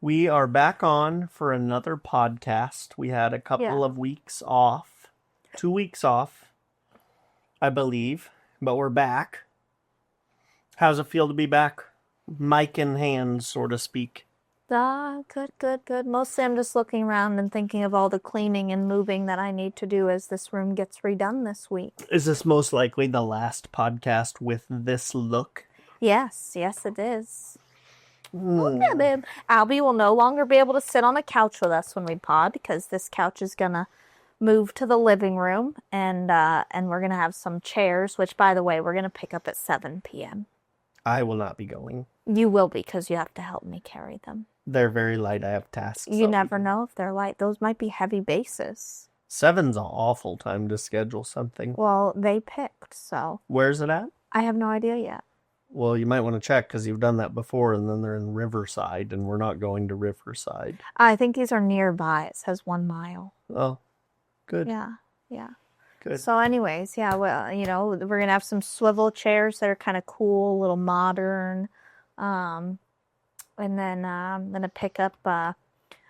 We are back on for another podcast. We had a couple Yeah. of weeks off, 2 weeks off, I believe, but we're back. How's it feel to be back? Mic in hand, so to speak. Good. Mostly I'm just looking around and thinking of all the cleaning and moving that I need to do as this room gets redone this week. Is this most likely the last podcast with this look? Yes, it is. Look at Hmm. him. Albie will no longer be able to sit on a couch with us when we pod because this couch is gonna move to the living room and we're gonna have some chairs, which by the way, we're gonna pick up at 7 p.m. I will not be going. You will because you have to help me carry them. They're very light. I have tasks. You never know if they're light. Those might be heavy bases. 7's an awful time to schedule something. Well, they picked, so Where's it at? I have no idea yet. Well, you might want to check because you've done that before, and then they're in Riverside, and we're not going to Riverside. I think these are nearby. It says 1 mile. Oh, good. Yeah. Good. So anyways, yeah, well, we're going to have some swivel chairs that are kind of cool, a little modern. And then I'm going to pick up, they're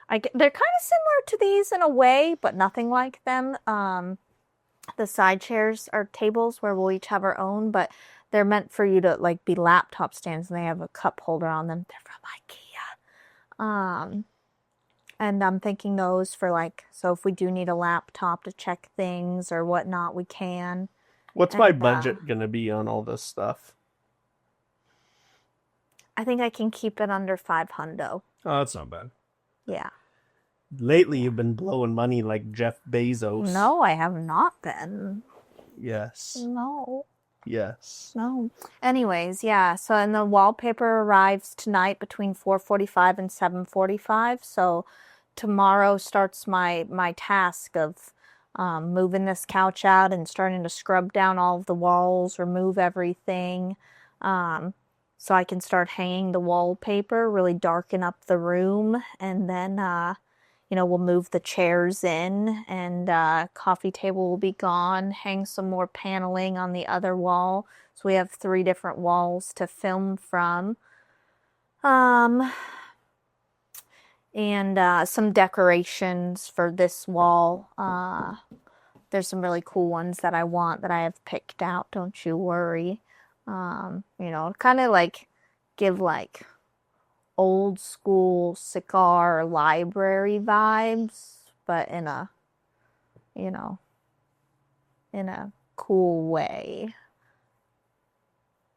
kind of similar to these in a way, but nothing like them. The side chairs are tables where we'll each have our own, but they're meant for you to like be laptop stands, and they have a cup holder on them. They're from IKEA. And I'm thinking those for so if we do need a laptop to check things or whatnot, we can. What's my budget going to be on all this stuff? I think I can keep it under 500. Oh, that's not bad. Yeah. Lately, you've been blowing money like Jeff Bezos. No, I have not been. Yes. No. Yes. No. Anyways, yeah. So, and the wallpaper arrives tonight between 4:45 and 7:45. So, tomorrow starts my task of moving this couch out and starting to scrub down all of the walls, remove everything, so I can start hanging the wallpaper, really darken up the room, and then we'll move the chairs in, and coffee table will be gone, hang some more paneling on the other wall. So we have 3 different walls to film from. And some decorations for this wall. There's some really cool ones that I want that I have picked out, don't you worry. Kind of give old school cigar library vibes, but in a cool way.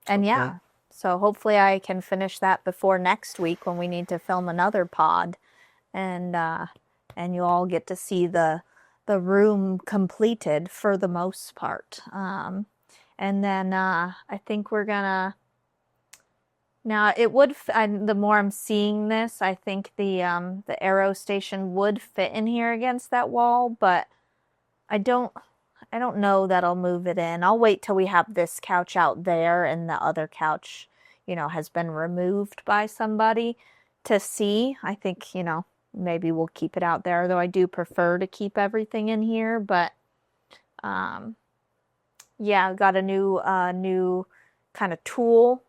And yeah, so hopefully I can finish that before next week when we need to film another pod, and you all get to see the room completed for the most part. And then I think we're gonna. Now it would. The more I'm seeing this, I think the arrow station would fit in here against that wall, but I don't know that I'll move it in. I'll wait till we have this couch out there and the other couch, has been removed by somebody to see. I think, maybe we'll keep it out there, though I do prefer to keep everything in here, but yeah, I've got a new kind of tool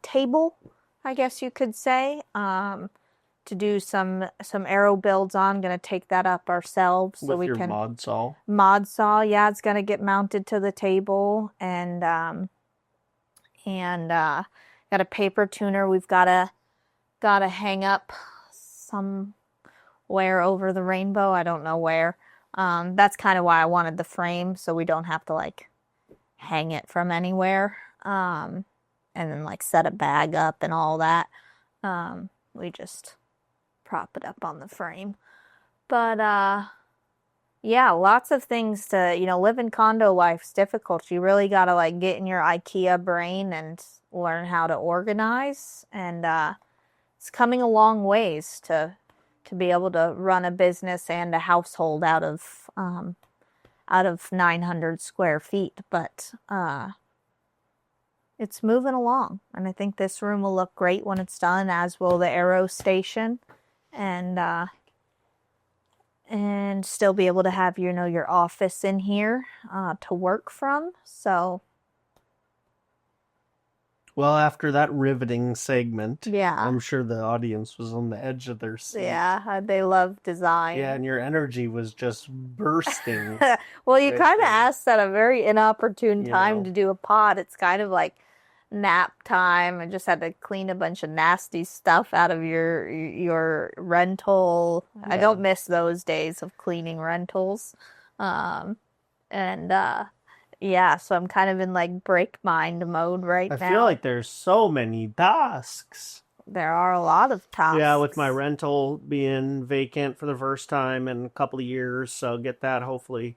table, I guess you could say, to do some arrow builds on. Going to take that up ourselves so we can mod saw. Mod saw, yeah, it's going to get mounted to the table, and got a paper tuner we've got to hang up somewhere over the rainbow. I don't know where. That's kind of why I wanted the frame, so we don't have to hang it from anywhere. And then set a bag up and all that. We just prop it up on the frame. But yeah, lots of things to, living condo life's difficult. You really gotta get in your IKEA brain and learn how to organize. And it's coming a long ways to be able to run a business and a household out of 900 square feet. But it's moving along, and I think this room will look great when it's done, as will the arrow station, and still be able to have your office in here to work from. So Well, after that riveting segment, Yeah. I'm sure the audience was on the edge of their seat. Yeah, they love design. Yeah, and your energy was just bursting. Well, you right kind of there. asked at a very inopportune You time know. to do a pod. It's kind of like nap time. I just had to clean a bunch of nasty stuff out of your rental. I Yeah. don't miss those days of cleaning rentals. Um, and yeah, so I'm kind of in like break mind mode right I now. feel like there's so many tasks. There are a lot of tasks. Yeah, with my rental being vacant for the first time in a couple of years, so get that hopefully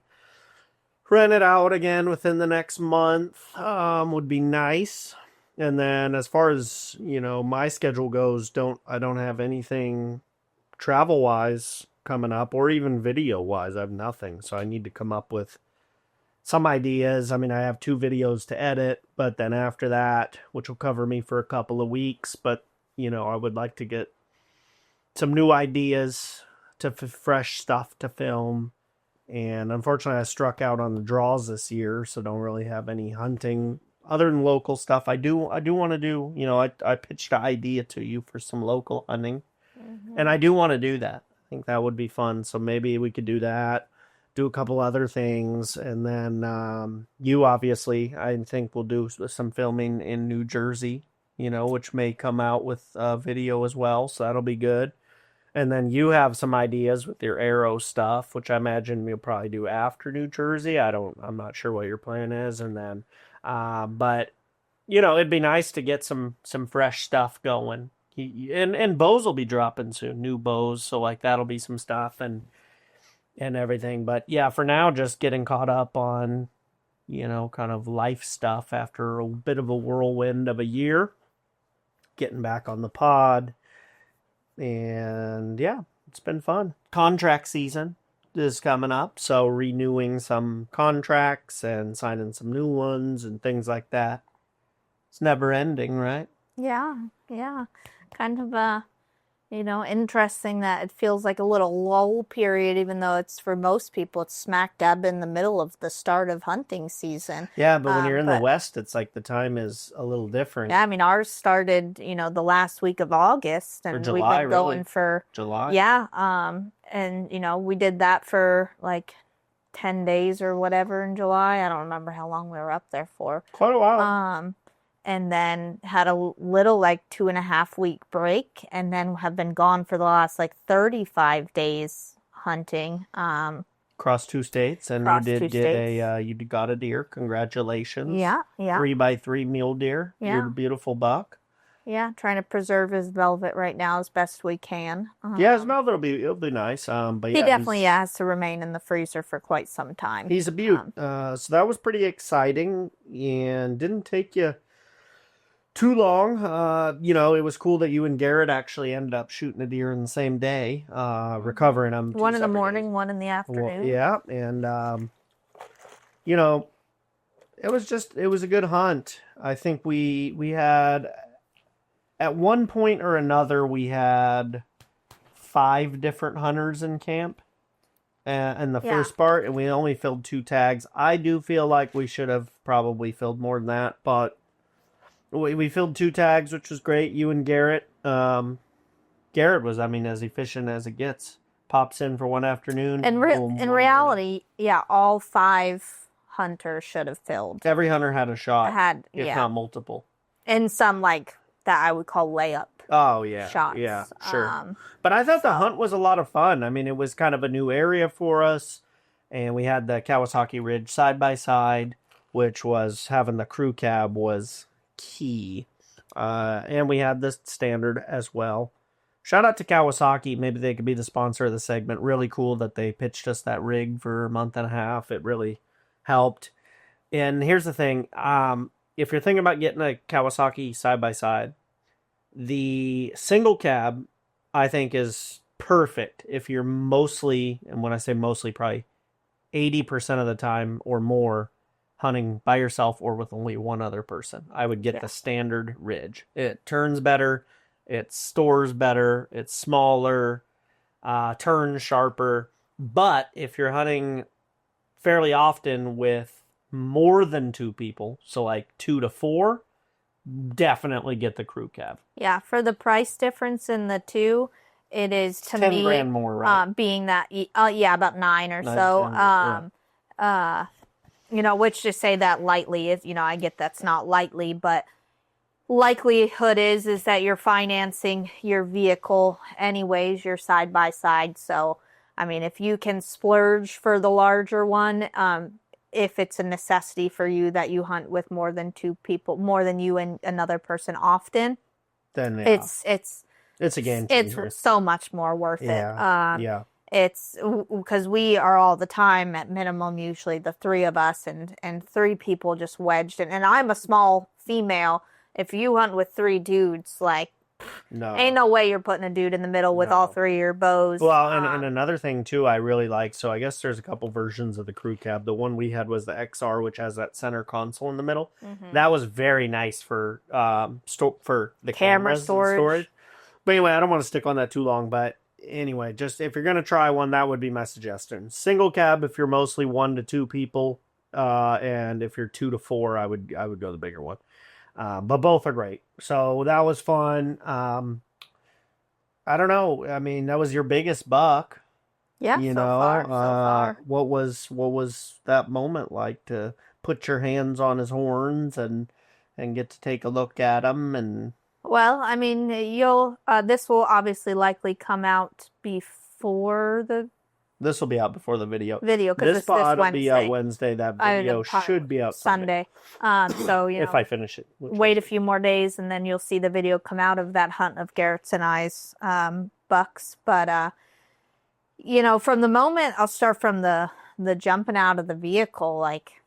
rented out again within the next month would be nice. And then as far as, my schedule goes, I don't have anything travel wise coming up or even video wise. I have nothing. So I need to come up with some ideas. I mean, I have 2 videos to edit, but then after that, which will cover me for a couple of weeks, but I would like to get some new ideas to fresh stuff to film. And unfortunately, I struck out on the draws this year, so don't really have any hunting other than local stuff. I do want to do, I pitched an idea to you for some local hunting, and I do want to do that. I think that would be fun. So maybe we could do that, do a couple other things, and then you obviously, I think we'll do some filming in New Jersey, which may come out with video as well. So that'll be good. And then you have some ideas with your arrow stuff, which I imagine you'll probably do after New Jersey. I'm not sure what your plan is. And then, but it'd be nice to get some fresh stuff going. And bows will be dropping soon, new bows. So like that'll be some stuff and everything. But yeah, for now, just getting caught up on, kind of life stuff after a bit of a whirlwind of a year, getting back on the pod. And yeah, it's been fun. Contract season is coming up, so renewing some contracts and signing some new ones and things like that. It's never ending, right? Yeah. Kind of interesting that it feels like a little lull period, even though it's for most people, it's smack dab in the middle of the start of hunting season. Yeah, but when you're in the West, it's like the time is a little different. Yeah, I mean, ours started, the last week of August, and July, we've been going really? for July. Yeah, and we did that for like 10 days or whatever in July. I don't remember how long we were up there for. Quite a while. And then had a little like 2.5 week break, and then have been gone for the last like 35 days hunting. Across 2 states, and you did get you got a deer. Congratulations. Yeah. 3x3 mule deer. Yeah. You're a beautiful buck. Yeah, trying to preserve his velvet right now as best we can. Yeah, his velvet it'll be nice. But he definitely has to remain in the freezer for quite some time. He's a beaut. So that was pretty exciting, and didn't take you too long. It was cool that you and Garrett actually ended up shooting a deer in the same day, recovering them. One in the morning, one in the afternoon. Well, yeah, and it was a good hunt. I think we had, at one point or another, we had 5 different hunters in camp in the first part, and we only filled 2 tags. I do feel like we should have probably filled more than that, but we filled 2 tags, which was great. You and Garrett. Garrett was, as efficient as it gets. Pops in for one afternoon. In reality, all 5 hunters should have filled. Every hunter had a shot. If not multiple. And some like that I would call layup. Oh, yeah. Shots. Yeah, sure. But I thought the hunt was a lot of fun. It was kind of a new area for us. And we had the Kawasaki Ridge side by side, which was having the crew cab was key. And we had the standard as well. Shout out to Kawasaki. Maybe they could be the sponsor of the segment. Really cool that they pitched us that rig for a month and a half. It really helped. And here's the thing. If you're thinking about getting a Kawasaki side-by-side, the single cab, I think, is perfect if you're mostly, and when I say mostly, probably 80% of the time or more, hunting by yourself or with only one other person. I would get the standard Ridge. It turns better. It stores better. It's smaller. Turns sharper. But if you're hunting fairly often with more than 2 people, so like 2 to 4, definitely get the crew cab. Yeah, for the price difference in the two, it is to 10 me, grand more, right? being that, yeah, about nine or 9, so. 10, yeah. Which to say that lightly is, I get that's not lightly, but likelihood is that you're financing your vehicle anyways, you're side by side. So, I mean, if you can splurge for the larger one, if it's a necessity for you that you hunt with more than two people, more than you and another person often, Then yeah. it's a game changer. It's so much more worth it. Yeah. It's because we are all the time at minimum, usually the three of us and three people just wedged. And I'm a small female. If you hunt with three dudes, like, no, ain't no way you're putting a dude in the middle with all three of your bows. Well, and another thing too, I really like. So I guess there's a couple versions of the crew cab. The one we had was the XR, which has that center console in the middle. That was very nice for for the camera storage. But anyway, I don't want to stick on that too long. But anyway, just if you're gonna try one, that would be my suggestion. Single cab if you're mostly 1 to 2 people, and if you're 2 to 4, I would go the bigger one. But both are great. So that was fun. I don't know. I mean, that was your biggest buck. Yeah, so far. What was that moment like to put your hands on his horns and get to take a look at him? And well, I mean, this will obviously likely come out before the. This will be out before the video. Because this pod will be out Wednesday. That video should be out Sunday. So if I finish it, wait a few more days, and then you'll see the video come out of that hunt of Garrett's and I's bucks. But from the moment, I'll start from the jumping out of the vehicle. Like,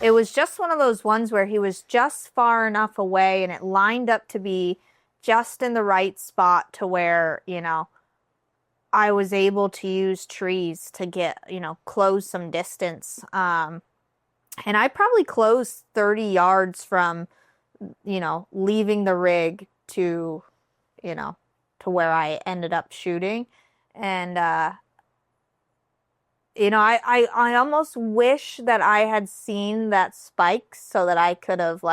it was just one of those ones where he was just far enough away, and it lined up to be just in the right spot to where I was able to use trees to get, close some distance. And I probably closed 30 yards from, leaving the rig to where I ended up shooting. And, I almost wish that I had seen that spike so that I could have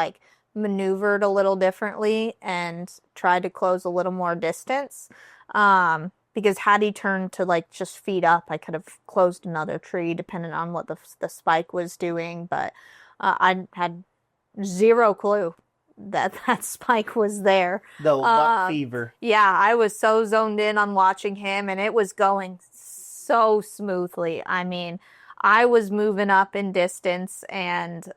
maneuvered a little differently and tried to close a little more distance. Because had he turned to just feet up, I could have closed another tree depending on what the spike was doing. But I had zero clue that spike was there. The buck fever. Yeah, I was so zoned in on watching him, and it was going so smoothly. I mean, I was moving up in distance and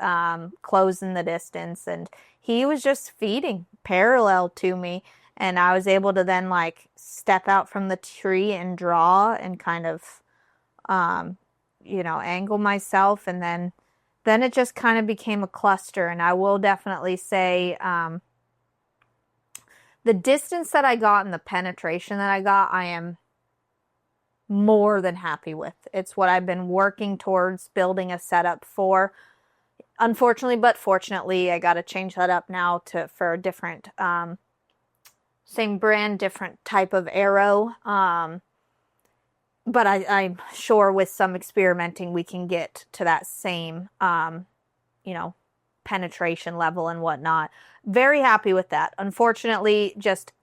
closing the distance, and he was just feeding parallel to me. And I was able to then step out from the tree and draw and kind of, angle myself. And then it just kind of became a cluster. And I will definitely say the distance that I got and the penetration that I got, I am more than happy with. It's what I've been working towards building a setup for. Unfortunately, but fortunately, I got to change that up now for a different same brand, different type of arrow. But I'm sure with some experimenting, we can get to that same, penetration level and whatnot. Very happy with that. Unfortunately, just,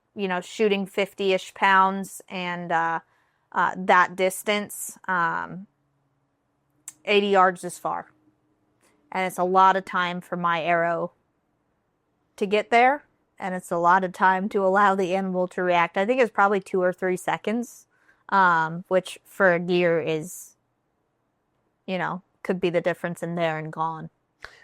shooting 50-ish pounds and that distance, 80 yards is far. And it's a lot of time for my arrow to get there. And it's a lot of time to allow the animal to react. I think it's probably 2 or 3 seconds, which for a deer is, could be the difference in there and gone.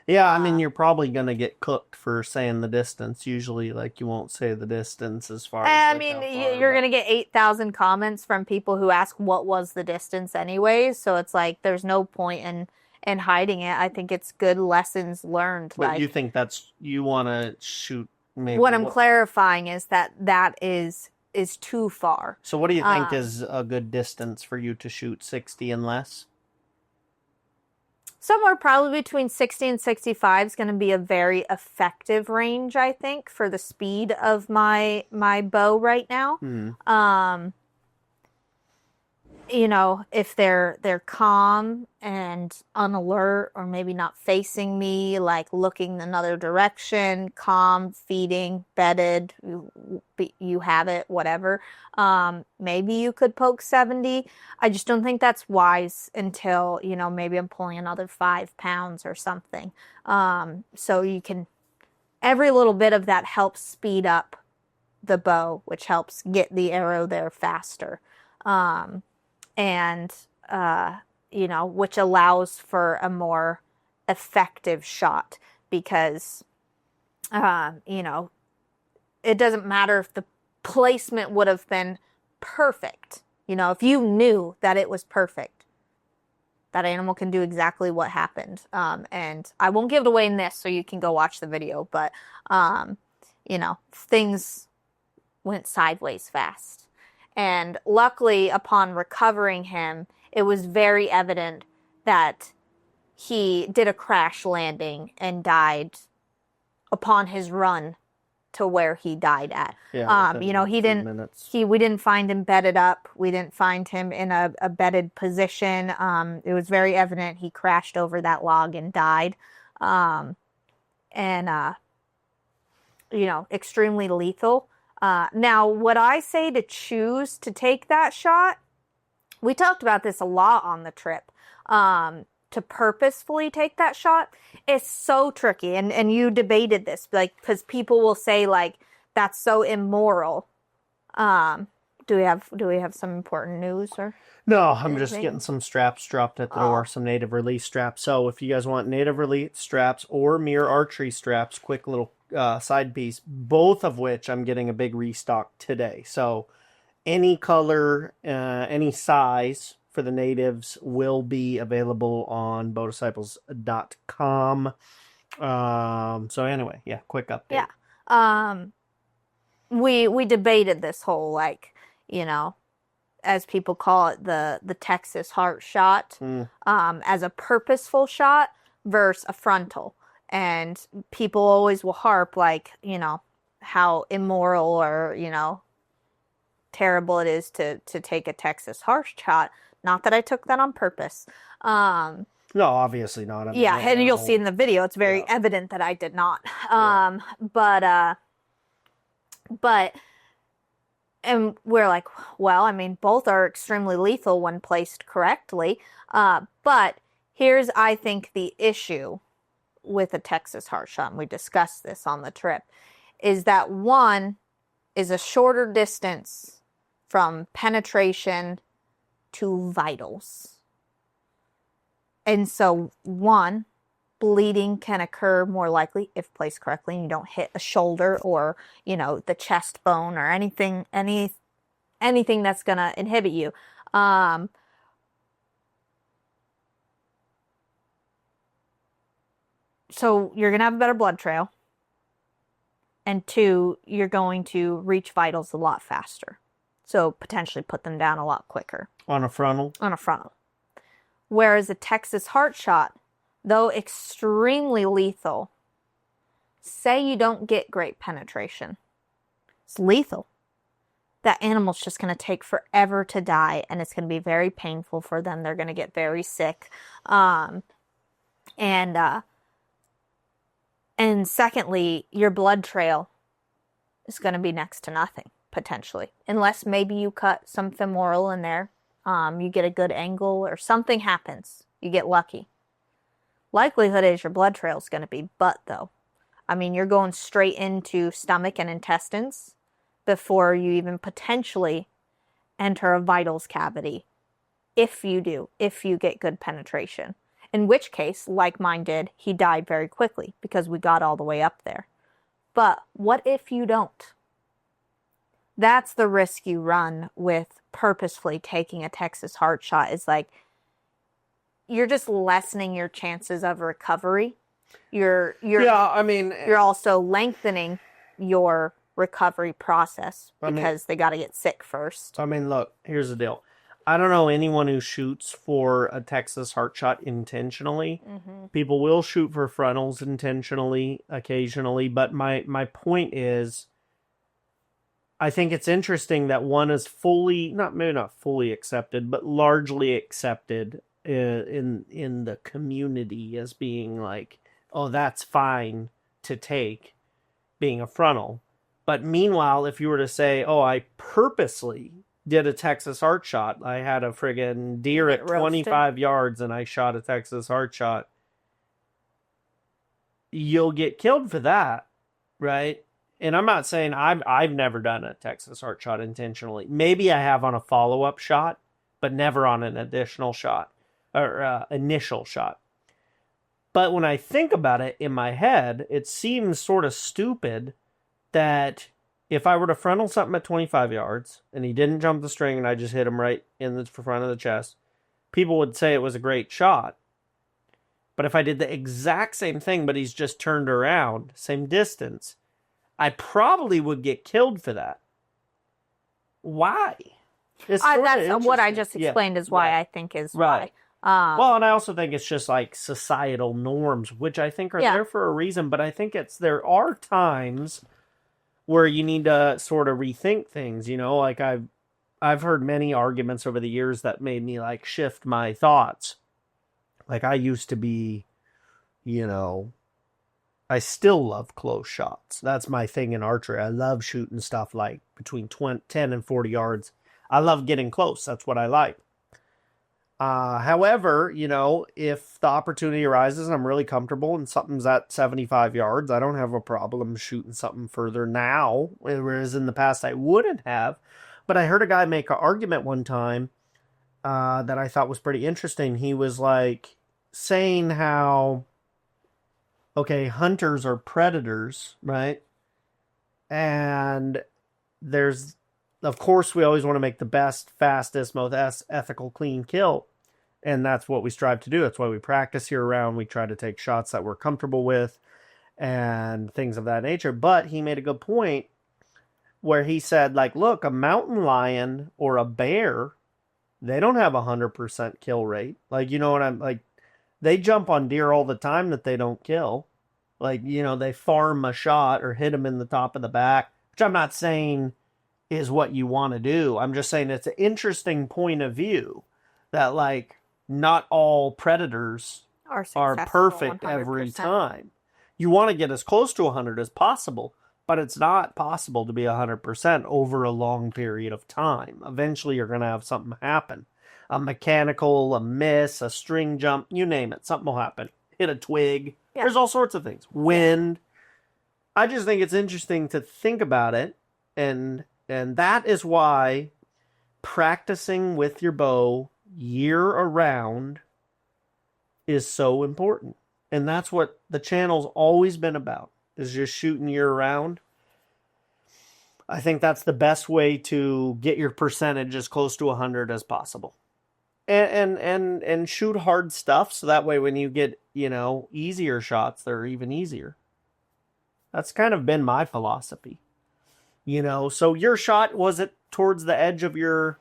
Yeah, I mean, you're probably going to get cooked for saying the distance. Usually, you won't say the distance as far as... I mean, you're going to get 8,000 comments from people who ask what was the distance anyways. So it's there's no point in hiding it. I think it's good lessons learned. But you think you want to shoot... Maybe. What I'm clarifying is that is too far. So what do you think is a good distance for you to shoot 60 and less? Somewhere probably between 60 and 65 is going to be a very effective range, I think, for the speed of my bow right now. you know, if they're calm and unalert, or maybe not facing me, like looking another direction, calm, feeding, bedded, you have it, whatever. Maybe you could poke 70. I just don't think that's wise until, you know, maybe I'm pulling another 5 pounds or something. So you can, every little bit of that helps speed up the bow, which helps get the arrow there faster. And you know, which allows for a more effective shot, because you know, it doesn't matter if the placement would have been perfect. You know, if you knew that it was perfect, that animal can do exactly what happened. And I won't give it away in this, so you can go watch the video, but you know, things went sideways fast. And luckily, upon recovering him, it was very evident that he did a crash landing and died upon his run to where he died at. Yeah, you know, we didn't find him bedded up. We didn't find him in a bedded position. It was very evident he crashed over that log and died. And you know, extremely lethal. Now, would I say to choose to take that shot? We talked about this a lot on the trip. To purposefully take that shot is so tricky. And you debated this, like, because people will say, like, that's so immoral. Do we have some important news or? No, I'm just getting some straps dropped at the door, some native release straps. So if you guys want native release straps or mirror archery straps, quick little side piece, both of which I'm getting a big restock today. So any color, any size for the natives will be available on bowdisciples.com. So anyway, yeah, quick update. Yeah. We debated this whole, like, you know, as people call it, the Texas heart shot, as a purposeful shot versus a frontal. And people always will harp, like, you know, how immoral or, you know, terrible it is to take a Texas heart shot. Not that I took that on purpose. No, obviously not. I mean, yeah, and you'll see in the video, it's very evident that I did not. But and we're like, well, I mean, both are extremely lethal when placed correctly. But here's, I think, the issue with a Texas heart shot, and we discussed this on the trip, is that one is a shorter distance from penetration to vitals. And so, one, bleeding can occur more likely if placed correctly and you don't hit a shoulder or, you know, the chest bone or anything that's going to inhibit you. So you're going to have a better blood trail. And two, you're going to reach vitals a lot faster. So potentially put them down a lot quicker. On a frontal? On a frontal. Whereas a Texas heart shot, though extremely lethal, say you don't get great penetration. It's lethal. That animal's just going to take forever to die, and it's going to be very painful for them. They're going to get very sick. And secondly, your blood trail is going to be next to nothing, potentially. Unless maybe you cut some femoral in there. You get a good angle or something happens. You get lucky. Likelihood is your blood trail is going to be butt, though. I mean, you're going straight into stomach and intestines before you even potentially enter a vitals cavity. If you get good penetration. In which case, like mine did, he died very quickly because we got all the way up there. But what if you don't? That's the risk you run with purposefully taking a Texas heart shot, is like, you're just lessening your chances of recovery. You're also lengthening your recovery process because they got to get sick first. I mean, look, here's the deal. I don't know anyone who shoots for a Texas heart shot intentionally. Mm-hmm. People will shoot for frontals intentionally, occasionally. But my point is, I think it's interesting that one is fully, not maybe not fully accepted, but largely accepted in the community as being like, oh, that's fine to take, being a frontal. But meanwhile, if you were to say, oh, I purposely did a Texas heart shot, I had a friggin' deer at 25 yards and I shot a Texas heart shot, you'll get killed for that, right? And I'm not saying I've never done a Texas heart shot intentionally. Maybe I have on a follow-up shot, but never on an additional shot or initial shot. But when I think about it in my head, it seems sort of stupid that if I were to frontal something at 25 yards and he didn't jump the string and I just hit him right in the front of the chest, people would say it was a great shot. But if I did the exact same thing, but he's just turned around, same distance, I probably would get killed for that. Why? That's what I just explained is why I think is right. Why. Well, and I also think it's just like societal norms, which I think are there for a reason. But I think there are times where you need to sort of rethink things. You know, like I've heard many arguments over the years that made me like shift my thoughts. Like I used to be, you know, I still love close shots. That's my thing in archery. I love shooting stuff like between 10 and 40 yards. I love getting close. That's what I like. However, you know, if the opportunity arises and I'm really comfortable and something's at 75 yards, I don't have a problem shooting something further now, whereas in the past I wouldn't have. But I heard a guy make an argument one time that I thought was pretty interesting. He was like saying how, okay, hunters are predators, right? And there's, of course, we always want to make the best, fastest, most ethical, clean kill. And that's what we strive to do. That's why we practice year round. We try to take shots that we're comfortable with and things of that nature. But he made a good point where he said, like, look, a mountain lion or a bear, they don't have 100% kill rate. Like, you know what I'm like? They jump on deer all the time that they don't kill. Like, you know, they farm a shot or hit them in the top of the back, which I'm not saying is what you want to do. I'm just saying it's an interesting point of view that, like, not all predators are perfect 100%. Every time. You want to get as close to 100 as possible, but it's not possible to be 100% over a long period of time. Eventually, you're going to have something happen. A mechanical, a miss, a string jump, you name it. Something will happen. Hit a twig. Yeah. There's all sorts of things. Wind. I just think it's interesting to think about it. And that is why practicing with your bow year around is so important. And that's what the channel's always been about, is just shooting year round. I think that's the best way to get your percentage as close to 100 as possible. And shoot hard stuff, so that way when you get, you know, easier shots, they're even easier. That's kind of been my philosophy. You know, so your shot, was it towards the edge of your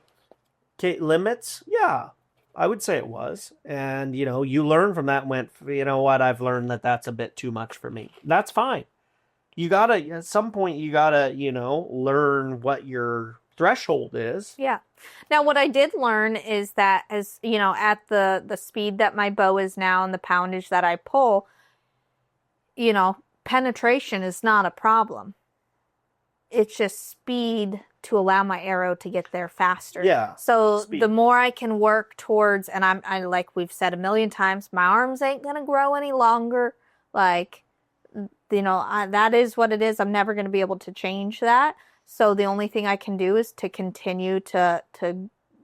limits? Yeah, I would say it was. And, you know, you learn from that and went, you know what, I've learned that that's a bit too much for me. That's fine. You gotta, at some point, you gotta, you know, learn what your threshold is. Yeah. Now, what I did learn is that, as you know, at the speed that my bow is now and the poundage that I pull, you know, penetration is not a problem. It's just speed to allow my arrow to get there faster. Yeah. So speed. The more I can work towards, and I like we've said a million times, my arms ain't gonna grow any longer. Like, you know, that is what it is. I'm never gonna be able to change that. So the only thing I can do is to continue to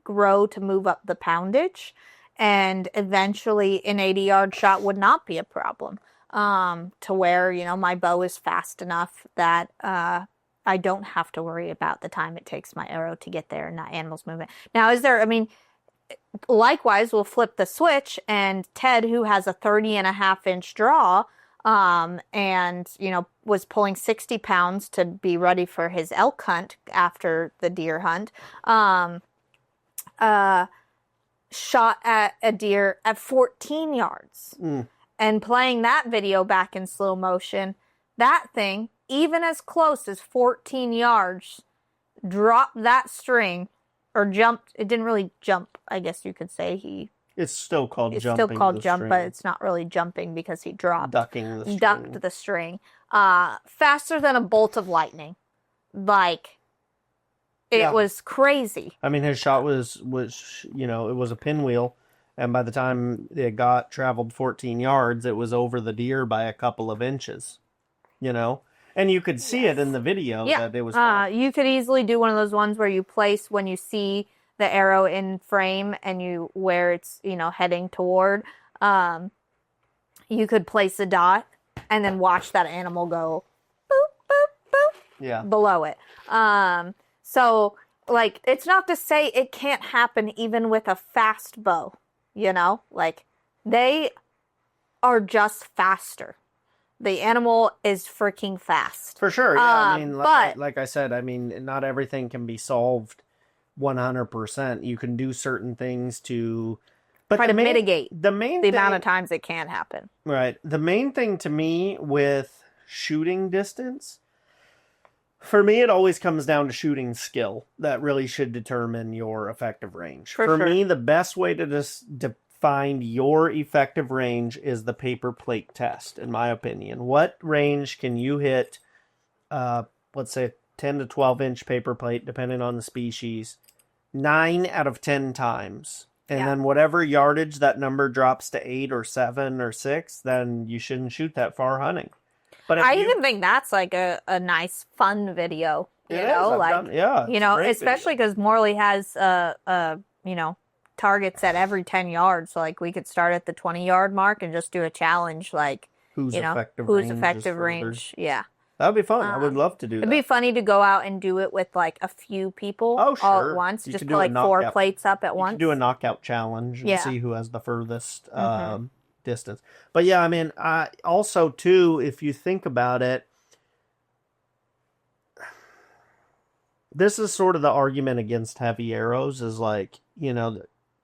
grow, to move up the poundage, and eventually an 80-yard shot would not be a problem. To where, you know, my bow is fast enough that I don't have to worry about the time it takes my arrow to get there and that animal's movement. Now, I mean, likewise, we'll flip the switch, and Ted, who has a 30.5-inch draw, and, you know, was pulling 60 pounds to be ready for his elk hunt after the deer hunt, shot at a deer at 14 yards. And playing that video back in slow motion, that thing, even as close as 14 yards, dropped that string or jumped. It didn't really jump, I guess you could say. It's still called It's jumping still called the jump, string. but it's not really jumping because he dropped. Ducking the string. Ducked the string. Faster than a bolt of lightning. Like, it was crazy. I mean, his shot was, you know, it was a pinwheel. And by the time it traveled 14 yards, it was over the deer by a couple of inches, you know? And you could see it in the video that it was. You could easily do one of those ones where you place when you see the arrow in frame and where it's, you know, heading toward. You could place a dot and then watch that animal go boop, boop, boop below it. So, like, it's not to say it can't happen even with a fast bow, you know? Like, they are just faster. The animal is freaking fast. For sure, yeah. I mean, like I said, I mean, not everything can be solved 100%. You can do certain things to... try to mitigate the amount of times it can happen. Right. The main thing to me with shooting distance, for me, it always comes down to shooting skill. That really should determine your effective range. For me, the best way to find your effective range is the paper plate test, in my opinion. What range can you hit, let's say 10 to 12 inch paper plate, depending on the species, 9 out of 10 times? And then whatever yardage that number drops to 8 or 7 or 6, then you shouldn't shoot that far hunting. But I even think that's like a nice, fun video. You know, especially because Morley has, you know, targets at every 10 yards. So, like, we could start at the 20-yard mark and just do a challenge, like, who's effective range. Yeah. That would be fun. I would love to do that. It'd be funny to go out and do it with, like, a few people all at once. Just put, like, 4 plates up at once. Do a knockout challenge and see who has the furthest distance. But, yeah, I mean, also, too, if you think about it, this is sort of the argument against heavy arrows is, like, you know,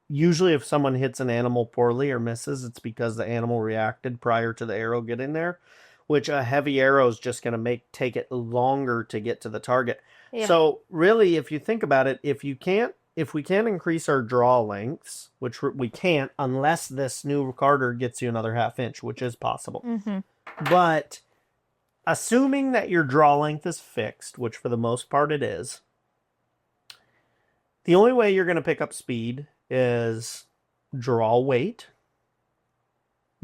usually if someone hits an animal poorly or misses, it's because the animal reacted prior to the arrow getting there. Which a heavy arrow is just going to take it longer to get to the target. Yeah. So really, if you think about it, if we can't increase our draw lengths, which we can't unless this new Carter gets you another ½ inch, which is possible. Mm-hmm. But assuming that your draw length is fixed, which for the most part it is, the only way you're going to pick up speed is draw weight.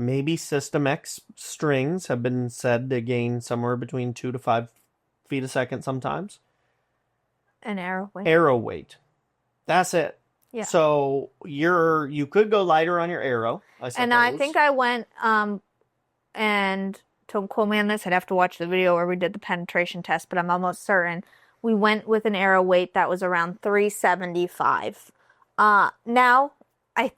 Maybe System X strings have been said to gain somewhere between 2 to 5 feet a second sometimes. An arrow weight. Arrow weight. That's it. Yeah. So you could go lighter on your arrow, I suppose. And I think I went, and don't quote me on this, I'd have to watch the video where we did the penetration test, but I'm almost certain we went with an arrow weight that was around 375. Now, I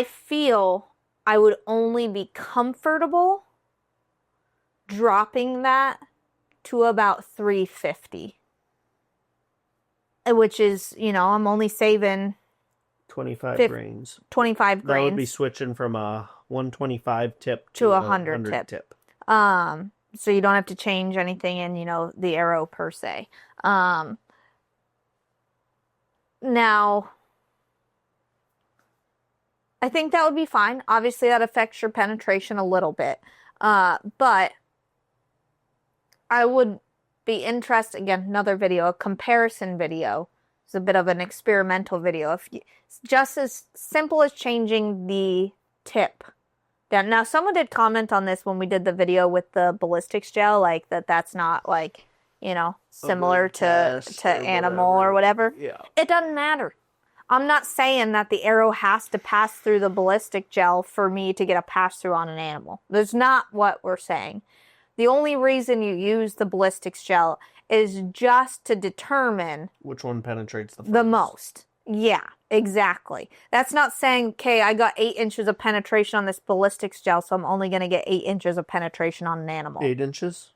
feel I would only be comfortable dropping that to about 350. Which is, you know, I'm only saving 25 grains. 25 grains. That would be switching from a 125 tip to a 100 tip. So you don't have to change anything in, you know, the arrow per se. Now, I think that would be fine. Obviously, that affects your penetration a little bit. But I would be interested, again, another video, a comparison video. It's a bit of an experimental video. Just as simple as changing the tip. Now, someone did comment on this when we did the video with the ballistics gel, like that's not, like, you know, similar to animal or whatever. Yeah. It doesn't matter. I'm not saying that the arrow has to pass through the ballistic gel for me to get a pass through on an animal. That's not what we're saying. The only reason you use the ballistics gel is just to determine which one penetrates the most. Yeah, exactly. That's not saying, okay, I got 8 inches of penetration on this ballistics gel, so I'm only going to get 8 inches of penetration on an animal. 8 inches?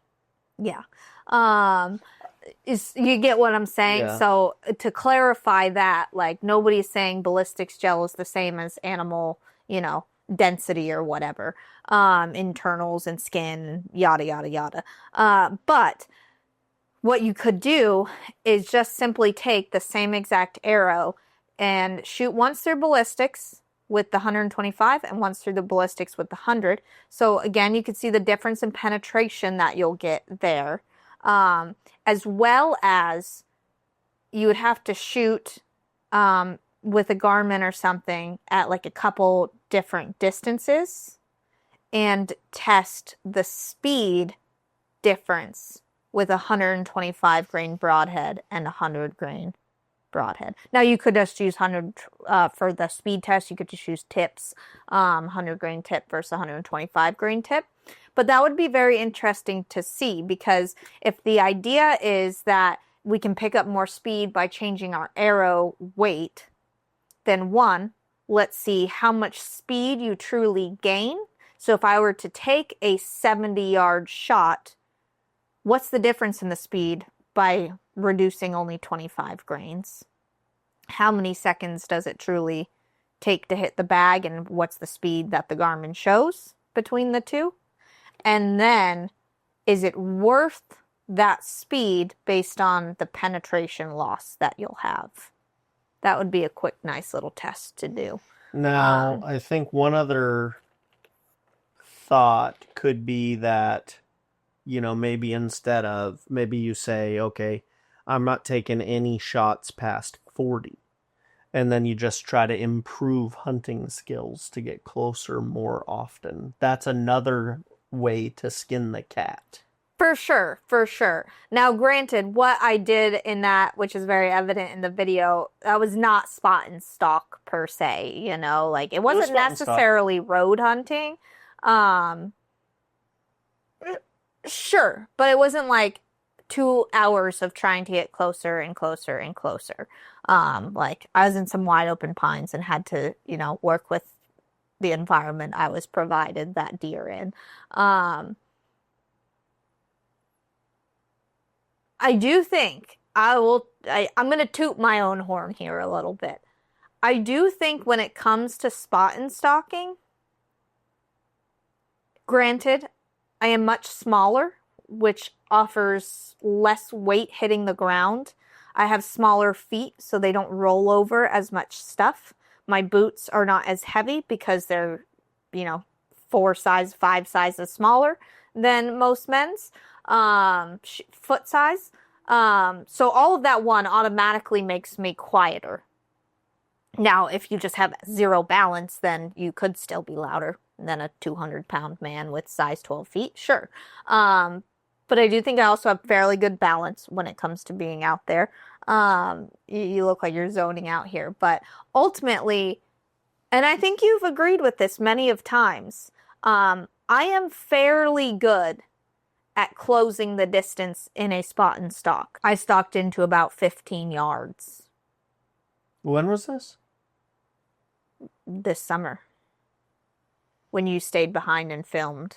Yeah. You get what I'm saying? Yeah. So to clarify that, like, nobody's saying ballistics gel is the same as animal, you know, density or whatever. Internals and skin, yada, yada, yada. But what you could do is just simply take the same exact arrow and shoot once through ballistics with the 125 and once through the ballistics with the 100. So again, you can see the difference in penetration that you'll get there. As well as you would have to shoot with a Garmin or something at like a couple different distances and test the speed difference with a 125 grain broadhead and a 100 grain broadhead. Now you could just use 100 for the speed test. You could just use tips, 100 grain tip versus 125 grain tip. But that would be very interesting to see, because if the idea is that we can pick up more speed by changing our arrow weight, then one, let's see how much speed you truly gain. So if I were to take a 70-yard shot, what's the difference in the speed by reducing only 25 grains? How many seconds does it truly take to hit the bag, and what's the speed that the Garmin shows between the two? And then, is it worth that speed based on the penetration loss that you'll have? That would be a quick, nice little test to do. Now, I think one other thought could be that, maybe instead of, maybe you say, okay, I'm not taking any shots past 40. And then you just try to improve hunting skills to get closer more often. That's another way to skin the cat. For sure, for sure. Now, granted, what I did in that, which is very evident in the video, that was not spot and stalk per se, like it wasn't necessarily road hunting. Sure, but it wasn't like 2 hours of trying to get closer and closer and closer. Like I was in some wide open pines and had to, work with the environment I was provided that deer in. I do think I'm going to toot my own horn here a little bit. I do think when it comes to spot and stalking, granted, I am much smaller, which offers less weight hitting the ground. I have smaller feet, so they don't roll over as much stuff. My boots are not as heavy because they're, 5 sizes smaller than most men's foot size. So all of that automatically makes me quieter. Now, if you just have zero balance, then you could still be louder than a 200-pound man with size 12 feet. Sure. But I do think I also have fairly good balance when it comes to being out there. You look like you're zoning out here. But ultimately, and I think you've agreed with this many of times, I am fairly good at closing the distance in a spot and stalk. I stalked into about 15 yards. When was this? This summer. When you stayed behind and filmed.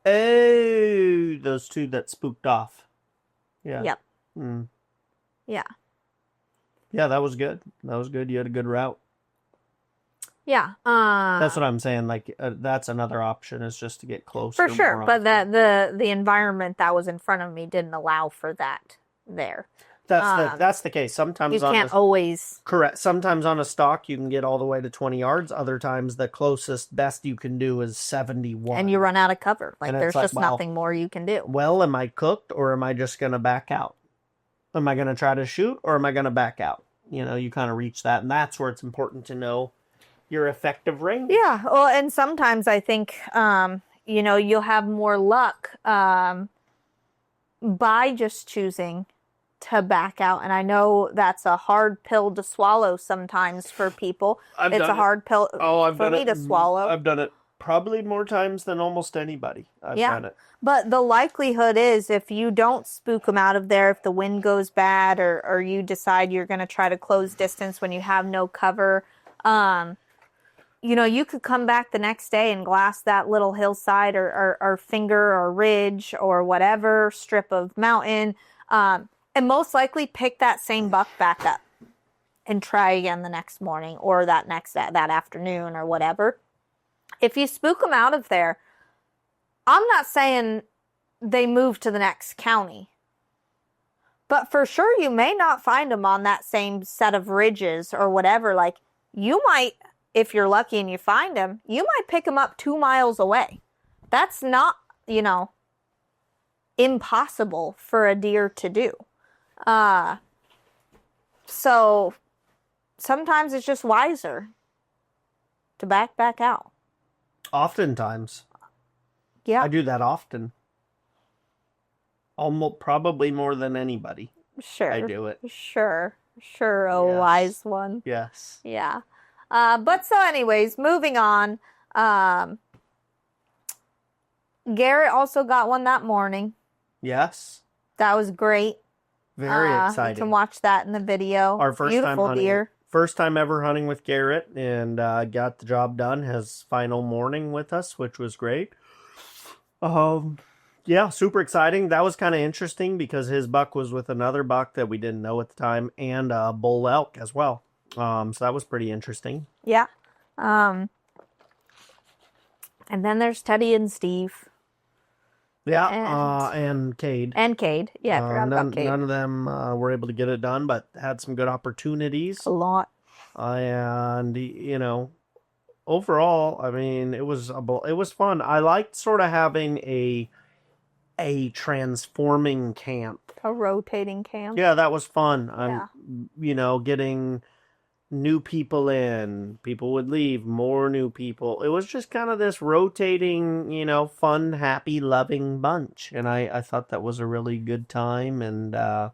Oh, those two that spooked off. Yeah. Yep. Mm. Yeah. Yeah, that was good. That was good. You had a good route. Yeah. That's what I'm saying. Like, that's another option, is just to get closer. For sure. But the environment that was in front of me didn't allow for that there. That's the case. Sometimes you can't always. Correct. Sometimes on a stalk you can get all the way to 20 yards. Other times the best you can do is 71. And you run out of cover. Like, there's just nothing more you can do. Well, am I cooked, or am I just going to back out? Am I going to try to shoot, or am I going to back out? You kind of reach that, and that's where it's important to know your effective range. Yeah. Well, and sometimes I think, you'll have more luck by just choosing to back out. And I know that's a hard pill to swallow sometimes for people. It's a hard pill for me to swallow. I've done it probably more times than almost anybody. I've done it. But the likelihood is, if you don't spook them out of there, if the wind goes bad, or you decide you're going to try to close distance when you have no cover, you could come back the next day and glass that little hillside or finger or ridge or whatever strip of mountain, and most likely pick that same buck back up and try again the next morning or that afternoon or whatever. If you spook them out of there, I'm not saying they move to the next county. But for sure, you may not find them on that same set of ridges or whatever. Like, you might, if you're lucky and you find them, you might pick them up 2 miles away. That's not, impossible for a deer to do. So sometimes it's just wiser to back out. Oftentimes. Yeah. I do that often. Almost probably more than anybody. Sure. I do it. Sure, a Yes. wise one. Yes. Yeah. But so anyways, moving on. Garrett also got one that morning. Yes. That was great. Very exciting. You can watch that in the video. Our first Beautiful time hunting. deer. First time ever hunting with Garrett, and got the job done. His final morning with us, which was great. Yeah, super exciting. That was kind of interesting because his buck was with another buck that we didn't know at the time, and a bull elk as well. So that was pretty interesting. Yeah. And then there's Teddy and Steve. Yeah, and Cade. And Cade. Yeah, I forgot about Cade. None of them were able to get it done, but had some good opportunities. A lot. And, overall, I mean, it was fun. I liked sort of having a transforming camp. A rotating camp. Yeah, that was fun. Yeah. Getting new people in. People would leave, more new people. It was just kind of this rotating, fun, happy, loving bunch. And I thought that was a really good time, and I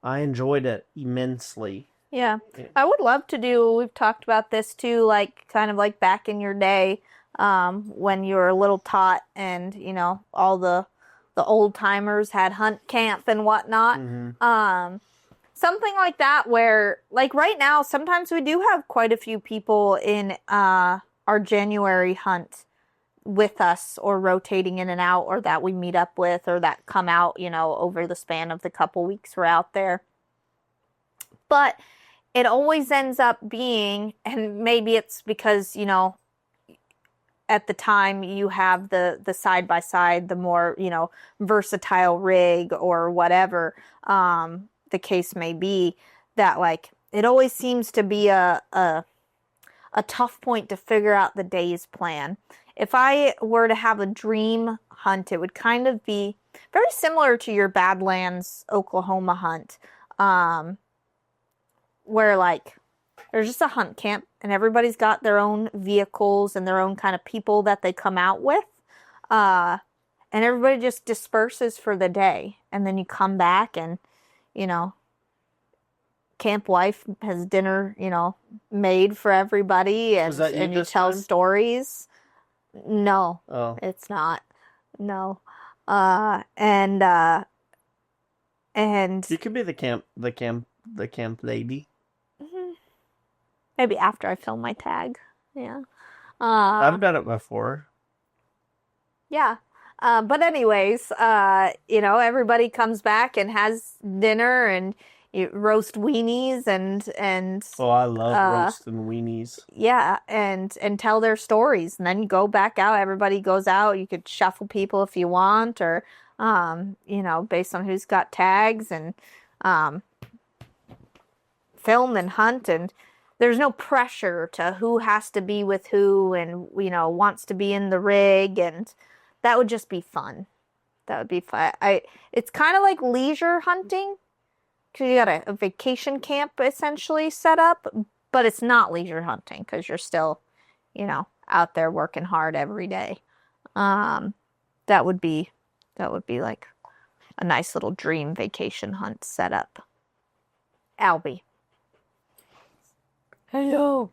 enjoyed it immensely. Yeah. I would love to do, we've talked about this too, like kind of like back in your day, when you were a little tot and, all the old timers had hunt camp and whatnot. Mm-hmm. Something like that where, like right now, sometimes we do have quite a few people in our January hunt with us or rotating in and out, or that we meet up with, or that come out, over the span of the couple weeks we're out there. But it always ends up being, and maybe it's because, at the time you have the side-by-side, the more, versatile rig or whatever, the case may be, that like it always seems to be a tough point to figure out the day's plan. If I were to have a dream hunt, it would kind of be very similar to your Badlands, Oklahoma hunt, where like there's just a hunt camp and everybody's got their own vehicles and their own kind of people that they come out with, and everybody just disperses for the day, and then you come back and camp wife has dinner, made for everybody, and you tell time? Stories. No, It's not. No, and you could be the camp lady. Maybe after I film my tag. Yeah. I've done it before. Yeah. But anyways, everybody comes back and has dinner, and you roast weenies and Oh, I love roasting weenies. Yeah, and tell their stories, and then you go back out. Everybody goes out. You could shuffle people if you want, or based on who's got tags, and film and hunt, and there's no pressure to who has to be with who, and wants to be in the rig, and that would just be fun. That would be fun. It's kind of like leisure hunting, because you got a vacation camp essentially set up, but it's not leisure hunting because you're still, out there working hard every day. That would be like a nice little dream vacation hunt setup. Albie. Hello.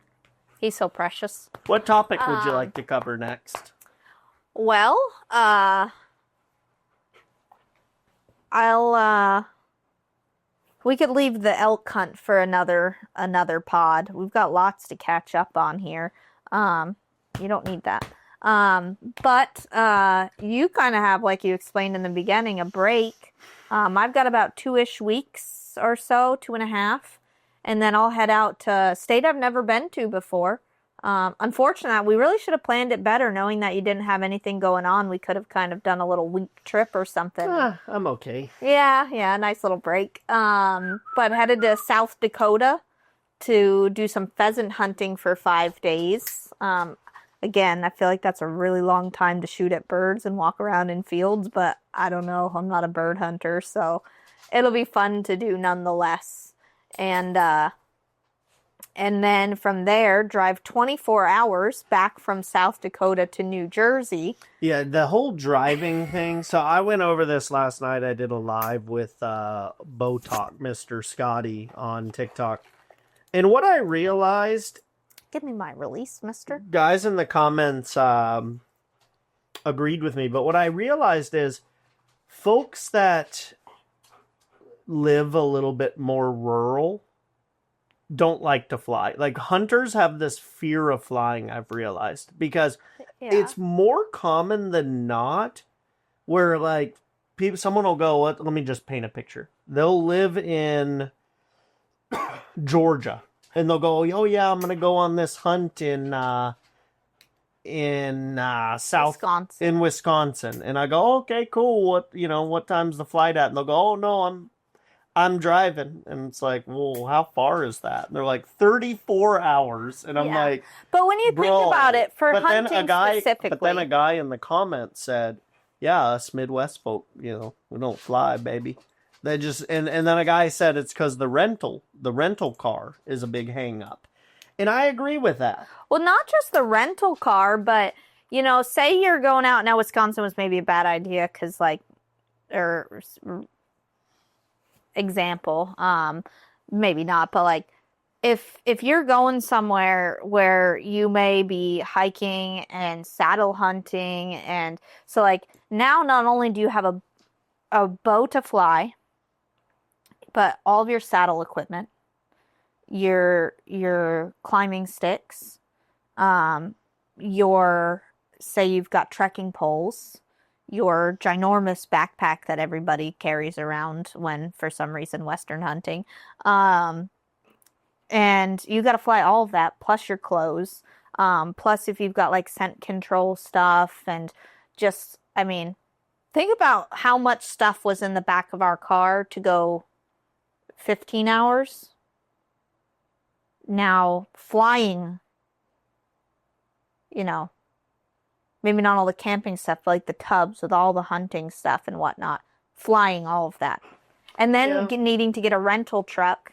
He's so precious. What topic would you like to cover next? Well, we could leave the elk hunt for another pod. We've got lots to catch up on here. You don't need that. But you kind of have, like you explained in the beginning, a break. I've got about 2-ish weeks or so, 2.5. And then I'll head out to a state I've never been to before. Unfortunately, we really should have planned it better, knowing that you didn't have anything going on. We could have kind of done a little week trip or something. I'm okay. Yeah, nice little break. But headed to South Dakota to do some pheasant hunting for 5 days. Again, I feel like that's a really long time to shoot at birds and walk around in fields, but I don't know. I'm not a bird hunter, so it'll be fun to do nonetheless. And then from there, drive 24 hours back from South Dakota to New Jersey. Yeah, the whole driving thing. So I went over this last night. I did a live with Bow Talk, Mr. Scotty on TikTok. And what I realized... Give me my release, mister. Guys in the comments agreed with me. But what I realized is folks that live a little bit more rural don't like to fly. Like, hunters have this fear of flying, I've realized, because it's more common than not where, like, someone will go, let me just paint a picture. They'll live in Georgia and they'll go, oh yeah, I'm gonna go on this hunt in Wisconsin, and I go, okay, cool, what time's the flight at? And they'll go, oh no, I'm driving. And it's like, well, how far is that? And they're like, 34 hours. And I'm like, but when you think about it, for hunting specifically. But then a guy in the comments said, yeah, us Midwest folk, we don't fly, baby. They just, and then a guy said it's because the rental car is a big hang up. And I agree with that. Well, not just the rental car, but, say you're going out. Now, Wisconsin was maybe a bad idea because, example, maybe not, but like if you're going somewhere where you may be hiking and saddle hunting, and so like now not only do you have a bow to fly, but all of your saddle equipment, your climbing sticks, say you've got trekking poles, your ginormous backpack that everybody carries around when, for some reason, Western hunting. And you got to fly all of that, plus your clothes. Plus if you've got like scent control stuff, and just, think about how much stuff was in the back of our car to go 15 hours. Now flying, maybe not all the camping stuff, but like the tubs with all the hunting stuff and whatnot. Flying all of that. And then needing to get a rental truck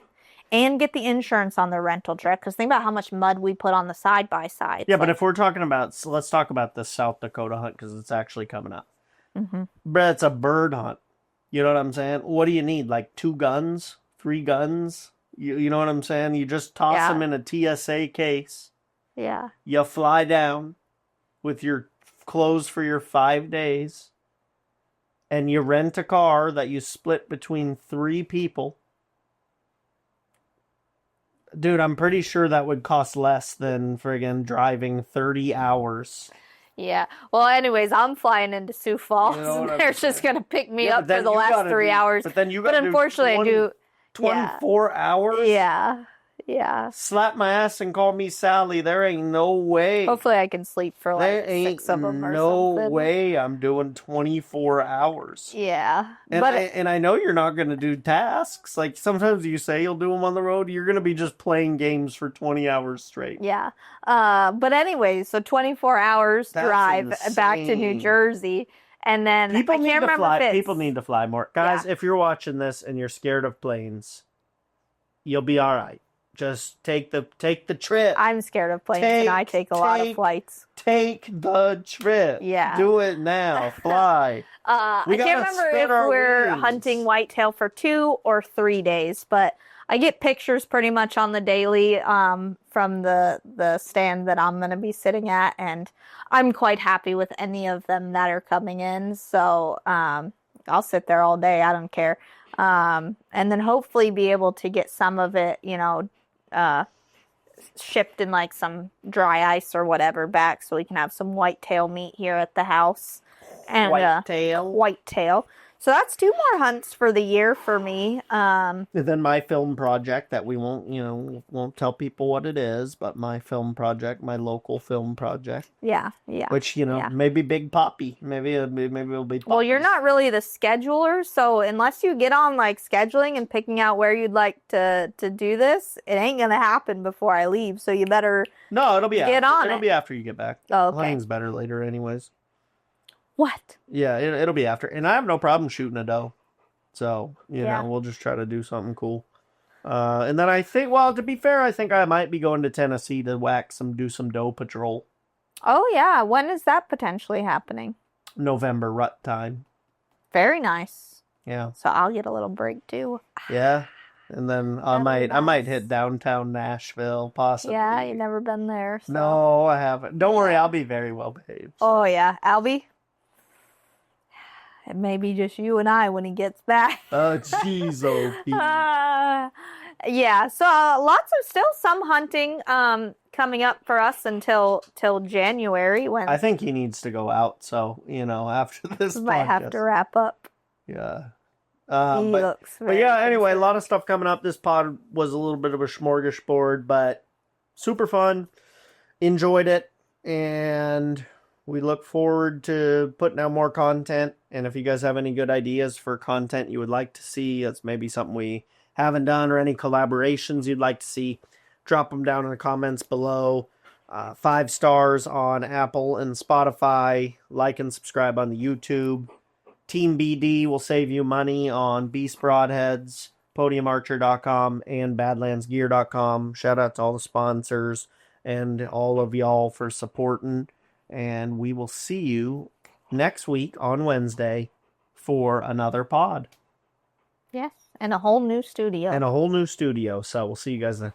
and get the insurance on the rental truck. Because think about how much mud we put on the side-by-side. Yeah, but if we're talking about, so let's talk about the South Dakota hunt, because it's actually coming up. Mm-hmm. But it's a bird hunt. You know what I'm saying? What do you need? Like 2 guns? 3 guns? You know what I'm saying? You just toss them in a TSA case. Yeah. You fly down with your clothes for your 5 days, and you rent a car that you split between 3 people. Dude, I'm pretty sure that would cost less than friggin' driving 30 hours. Yeah. Well, anyways, I'm flying into Sioux Falls, and they're just going to pick me up for the last 3 hours. But then you got to unfortunately, I do 24 hours? Yeah. Slap my ass and call me Sally. There ain't no way. Hopefully I can sleep for like 6 of them or something. No way I'm doing 24 hours. Yeah. And I know you're not going to do tasks. Like, sometimes you say you'll do them on the road. You're going to be just playing games for 20 hours straight. Yeah. But anyways, so 24 hours drive back to New Jersey. And then People need to fly more. Guys, if you're watching this and you're scared of planes, you'll be all right. Just take the trip. I'm scared of planes, and I take a lot of flights. Take the trip. Yeah. Do it now. Fly. I can't remember if we're hunting whitetail for 2 or 3 days, but I get pictures pretty much on the daily from the stand that I'm going to be sitting at, and I'm quite happy with any of them that are coming in. So I'll sit there all day. I don't care. And then hopefully be able to get some of it, shipped in like some dry ice or whatever back, so we can have some whitetail meat here at the house. And whitetail. So that's 2 more hunts for the year for me. And then my film project that we won't tell people what it is, but my film project, my local film project. Yeah. Which, Yeah. maybe Big Poppy. Maybe it'll be Poppy. Well, you're not really the scheduler, so unless you get on like scheduling and picking out where you'd like to do this, it ain't gonna happen before I leave. So you better No, it'll be get after. on It'll it. be after you get back. Oh, okay. Playing's better later anyways. What? Yeah, it'll be after. And I have no problem shooting a doe. So, Yeah. we'll just try to do something cool. And then I think, well, to be fair, I think I might be going to Tennessee to do some doe patrol. Oh yeah, when is that potentially happening? November rut time. Very nice. Yeah. So I'll get a little break too. Yeah. And then I might hit downtown Nashville, possibly. Yeah, you've never been there. So. No, I haven't. Don't worry, I'll be very well behaved. Oh yeah, Albie. It may be just you and I when he gets back. Oh, jeez, oh, yeah, so lots of some hunting coming up for us till January when I think he needs to go out. So after this, we might have to wrap up. Yeah. But yeah. Anyway, a lot of stuff coming up. This pod was a little bit of a smorgasbord, but super fun. Enjoyed it, and we look forward to putting out more content. And if you guys have any good ideas for content you would like to see, that's maybe something we haven't done, or any collaborations you'd like to see, drop them down in the comments below. 5 stars on Apple and Spotify. Like and subscribe on the YouTube. teambd will save you money on Beast Broadheads, podiumarcher.com, and badlandsgear.com. Shout out to all the sponsors and all of y'all for supporting. And we will see you next week on Wednesday for another pod. Yes, and a whole new studio. So we'll see you guys then.